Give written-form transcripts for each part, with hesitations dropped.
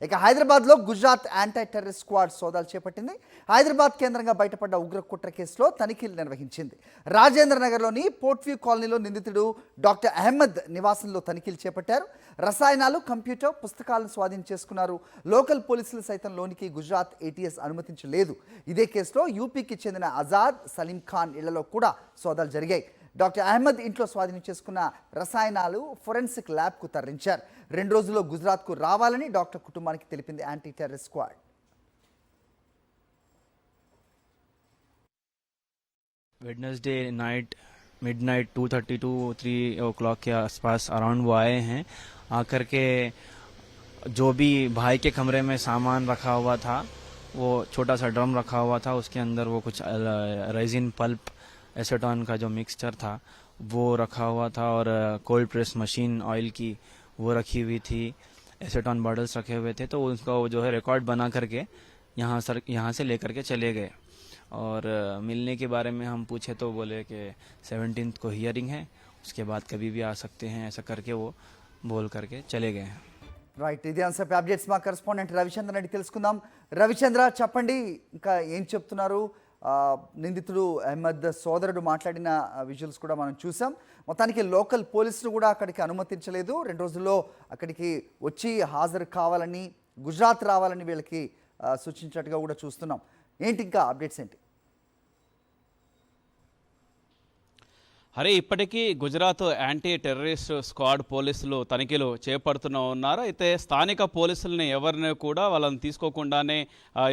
ఇక హైదరాబాద్లో Gujarat anti terrorist squad సోదాలు చేపట్టింది. హైదరాబాద్ కేంద్రంగా బయటపడ్డ ఉగ్ర కుట్ర కేసులో తనిఖీలు నిర్వహించింది. రాజేంద్ర నగర్లోని పోర్ట్వ్యూ కాలనీలో నిందితుడు డాక్టర్ అహ్మద్ నివాసంలో తనిఖీలు చేపట్టారు. రసాయనాలు, కంప్యూటర్, పుస్తకాలను స్వాధీనం చేసుకున్నారు. లోకల్ పోలీసులు సైతం లోనికి గుజరాత్ ఏటీఎస్ అనుమతించలేదు. ఇదే కేసులో యూపీకి చెందిన ఆజాద్, సలీం ఖాన్ ఇళ్లలో కూడా సోదాలు జరిగాయి. డాక్టర్ అహ్మద్ ఇంట్లో స్వాధీనం చేసుకున్న రసాయనాలు ఫోరెన్సిక్ ల్యాబ్కు తరలించారు. 2 రోజుల్లో గుజరాత్కు రావాలని డాక్టర్ కుటుంబానికి తెలిపింది anti terrorist squad. Wednesday night midnight 2:30 to 3 o'clock के आसपास अराउंड वो आए हैं. आकर के जो भी भाई के कमरे में सामान रखा हुआ था, वो छोटा सा ड्रम रखा हुआ था, उसके अंदर वो कुछ रेजिन पल्प एसेटॉन का जो मिक्सचर था वो रखा हुआ था, और कोल्ड प्रेस मशीन ऑयल की वो रखी हुई थी, एसेटॉन बॉटल्स रखे हुए थे. तो उसका जो है रिकॉर्ड बना करके यहाँ से लेकर के चले गए. और मिलने के बारे में हम पूछे तो बोले कि 17 को हियरिंग है, उसके बाद कभी भी आ सकते हैं, ऐसा करके वो बोल करके चले गए हैं. రైట్, ఇదే అంశంపై అప్డేట్స్ మా కరెస్పాండెంట్ రవిచంద్ర రెడ్డి తెలుసుకుందాం. రవిచంద్ర, చెప్పండి, ఇంకా ఏం చెప్తున్నారు? నిందితుడు అహ్మద్ సోదరుడు మాట్లాడిన విజువల్స్ కూడా మనం చూసాం. మొత్తానికి లోకల్ పోలీసులు కూడా అక్కడికి అనుమతించలేదు. 2 రోజుల్లో అక్కడికి వచ్చి హాజరు కావాలని, గుజరాత్ రావాలని వీళ్ళకి సూచించినట్టుగా కూడా చూస్తున్నాం. ఏంటి ఇంకా అప్డేట్స్ ఏంటి? హరి, ఇప్పటికీ గుజరాత్ యాంటీ టెర్రరిస్ట్ స్క్వాడ్ పోలీసులు తనిఖీలు చేపడుతూ ఉన్నారు. అయితే స్థానిక పోలీసులని ఎవరిని కూడా వాళ్ళని తీసుకోకుండానే,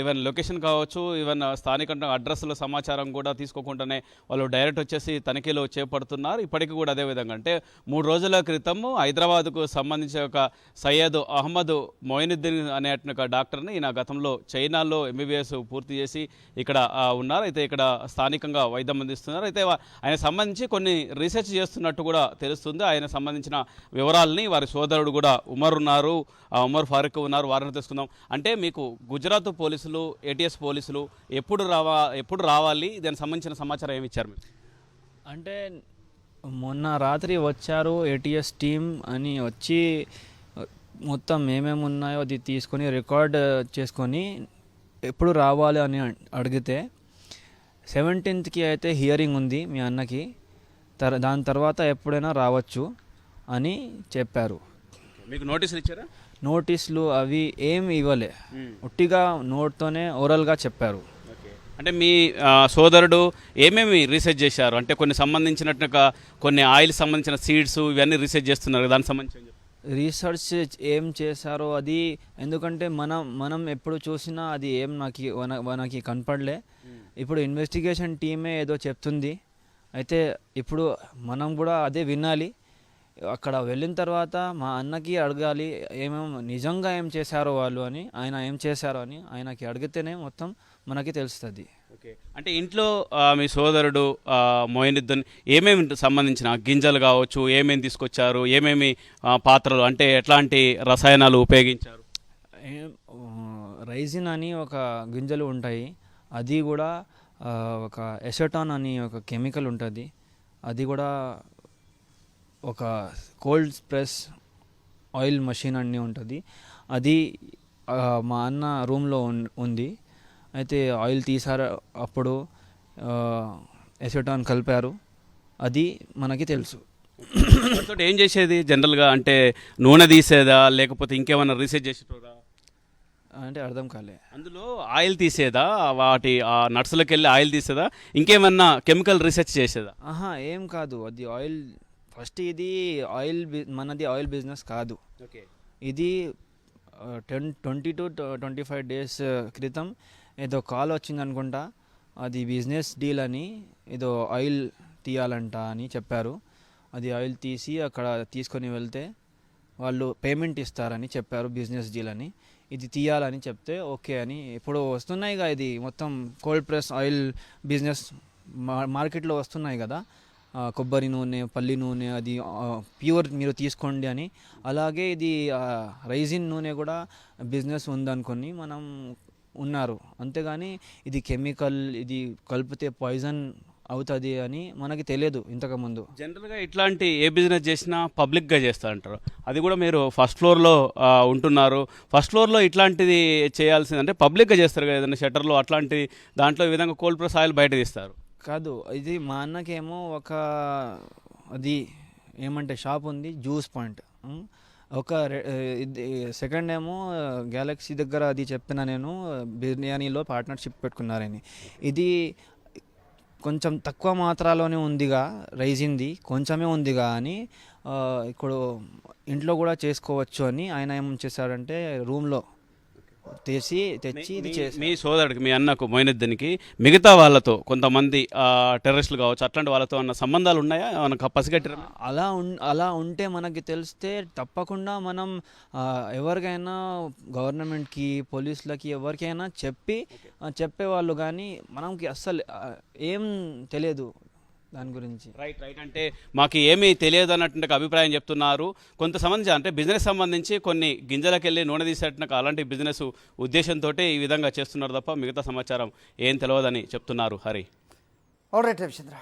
ఈవెన్ లొకేషన్ కావచ్చు, ఈవెన్ స్థానిక అడ్రస్ల సమాచారం కూడా తీసుకోకుండానే వాళ్ళు డైరెక్ట్ వచ్చేసి తనిఖీలు చేపడుతున్నారు. ఇప్పటికీ కూడా అదేవిధంగా అంటే 3 రోజుల క్రితం హైదరాబాద్కు సంబంధించిన ఒక సయ్యద్ అహ్మద్ మొయినుద్దీన్ అనే ఒక డాక్టర్ని, ఈయన గతంలో చైనాలో MBBS పూర్తి చేసి ఇక్కడ ఉన్నారు. అయితే ఇక్కడ స్థానికంగా వైద్యం అందిస్తున్నారు. అయితే ఆయన సంబంధించి కొన్ని రీసెర్చ్ చేస్తున్నట్టు కూడా తెలుస్తుంది. ఆయన సంబంధించిన వివరాలని వారి సోదరుడు కూడా ఉమర్ ఫారూక్ ఉన్నారు, వారిని తెలుసుకుందాం. అంటే మీకు గుజరాత్ పోలీసులు, ఏటీఎస్ పోలీసులు ఎప్పుడు రావాలి, దానికి సంబంధించిన సమాచారం ఏమి ఇచ్చారు మీరు? అంటే మొన్న రాత్రి వచ్చారు ఏటీఎస్ టీం అని వచ్చి మొత్తం ఏమేమి ఉన్నాయో అది తీసుకొని రికార్డ్ చేసుకొని ఎప్పుడు రావాలి అని అడిగితే 17th అయితే హియరింగ్ ఉంది మీ అన్నకి, దాని తర్వాత ఎప్పుడైనా రావచ్చు అని చెప్పారు. మీకు నోటీసులు ఇచ్చారా? నోటీసులు అవి ఏమి ఇవ్వలే, ఉట్టిగా నోట్తోనే ఓరల్గా చెప్పారు. అంటే మీ సోదరుడు ఏమేమి రీసెర్చ్ చేశారు? అంటే కొన్ని సంబంధించినట్టుగా కొన్ని ఆయిల్ సంబంధించిన సీడ్స్ ఇవన్నీ రీసెర్చ్ చేస్తున్నారు, దానికి సంబంధించి రీసెర్చ్ ఏం చేశారో అది, ఎందుకంటే మనం ఎప్పుడు చూసినా అది ఏం నాకు కనపడలే. ఇప్పుడు ఇన్వెస్టిగేషన్ టీమే ఏదో చెప్తుంది, అయితే ఇప్పుడు మనం కూడా అదే వినాలి. అక్కడ వెళ్ళిన తర్వాత మా అన్నకి అడగాలి నిజంగా ఏం చేశారో వాళ్ళు అని, ఆయన ఏం చేశారో అని ఆయనకి అడిగితేనే మొత్తం మనకి తెలుస్తుంది. ఓకే, అంటే ఇంట్లో మీ సోదరుడు మొయినుద్దీన్ ఏమేమి సంబంధించిన గింజలు కావచ్చు, ఏమేమి తీసుకొచ్చారు, ఏమేమి పాత్రలు, అంటే ఎట్లాంటి రసాయనాలు ఉపయోగించారు? రైజిన్ అని ఒక గింజలు ఉంటాయి, అది కూడా ఒక ఎసెటాన్ అని ఒక కెమికల్ ఉంటుంది, అది కూడా ఒక కోల్డ్ ప్రెస్ ఆయిల్ మషిన్ అన్నీ ఉంటుంది. అది మా అన్న రూమ్లో ఉంది. అయితే ఆయిల్ తీసారు, అప్పుడు ఎసెటాన్ కలిపారు, అది మనకి తెలుసు. ఏం చేసేది జనరల్గా? అంటే నూనె తీసేదా, లేకపోతే ఇంకేమైనా రీసెర్చ్ చేసేటోరా? అంటే అర్థం కాలే. అందులో ఆయిల్ తీసేదా, వాటి నట్స్లోకి వెళ్ళి ఆయిల్ తీసేదా, ఇంకేమన్నా కెమికల్ రీసెర్చ్ చేసేదా? ఏం కాదు, అది ఆయిల్. ఫస్ట్ ఇది మనది ఆయిల్ బిజినెస్ కాదు. ఓకే, ఇది 20 to 25 days క్రితం ఏదో కాల్ వచ్చింది అనుకుంటా, అది బిజినెస్ డీల్ అని, ఏదో ఆయిల్ తీయాలంట అని చెప్పారు. అది ఆయిల్ తీసి అక్కడ తీసుకొని వెళ్తే వాళ్ళు పేమెంట్ ఇస్తారని చెప్పారు, బిజినెస్ డీల్ అని. ఇది తీయాలని చెప్తే ఓకే అని. ఇప్పుడు వస్తున్నాయిగా, ఇది మొత్తం కోల్డ్ ప్రెస్ ఆయిల్ బిజినెస్ మార్కెట్లో వస్తున్నాయి కదా, కొబ్బరి నూనె, పల్లి నూనె, అది ప్యూర్ మీరు తీసుకోండి అని. అలాగే ఇది రైజిన్ నూనె కూడా బిజినెస్ ఉందనుకొని మనం ఉన్నారు. అంతేగాని ఇది కెమికల్, ఇది కలిపితే పాయిజన్ అవుతుంది అని మనకి తెలియదు ఇంతకుముందు. జనరల్గా ఇట్లాంటి ఏ బిజినెస్ చేసినా పబ్లిక్గా చేస్తా అంటారు. అది కూడా మీరు ఫస్ట్ ఫ్లోర్లో ఉంటున్నారు. ఫస్ట్ ఫ్లోర్లో ఇట్లాంటిది చేయాల్సింది అంటే పబ్లిక్గా చేస్తారు కదా, ఏదైనా షట్టర్లో అట్లాంటి దాంట్లో ఈ విధంగా కోల్డ్ ప్రెస్ ఆయిల్ బయట తీస్తారు. కాదు, ఇది మా అన్నకేమో ఒక అది ఏమంటే షాప్ ఉంది, జ్యూస్ పాయింట్. ఒక సెకండ్ ఏమో గ్యాలక్సీ దగ్గర అది చెప్పిన నేను బిర్యానీలో పార్ట్నర్షిప్ పెట్టుకున్నారని. ఇది కొంచెం తక్కువ మాత్రలోనే ఉందిగా, రైజింది కొంచెమే ఉందిగా అని ఇప్పుడు ఇంట్లో కూడా చేసుకోవచ్చు అని ఆయన ఏం చేశాడంటే రూమ్లో తెచ్చి ఇది చేసి మీ సోదరుడికి, మీ అన్నకు మొయినుద్దీన్కి మిగతా వాళ్ళతో కొంతమంది టెర్రరిస్టులు కావచ్చు అట్లాంటి వాళ్ళతో ఉన్న సంబంధాలు ఉన్నాయా, మనకు పసిగట్టిరా? అలా ఉంటే మనకి తెలిస్తే తప్పకుండా మనం ఎవరికైనా గవర్నమెంట్కి, పోలీసులకి, ఎవరికైనా చెప్పేవాళ్ళు. కానీ మనకి అస్సలు ఏం తెలియదు దాని గురించి. రైట్ అంటే మాకు ఏమీ తెలియదు అన్నట్టు అభిప్రాయం చెప్తున్నారు. కొంత సంబంధించి అంటే బిజినెస్ సంబంధించి కొన్ని గింజలకెళ్ళి నూనె తీసేట అలాంటి బిజినెస్ ఉద్దేశంతో ఈ విధంగా చేస్తున్నారు తప్ప మిగతా సమాచారం ఏం తెలియదని చెప్తున్నారు హరి. All right Ravichandra.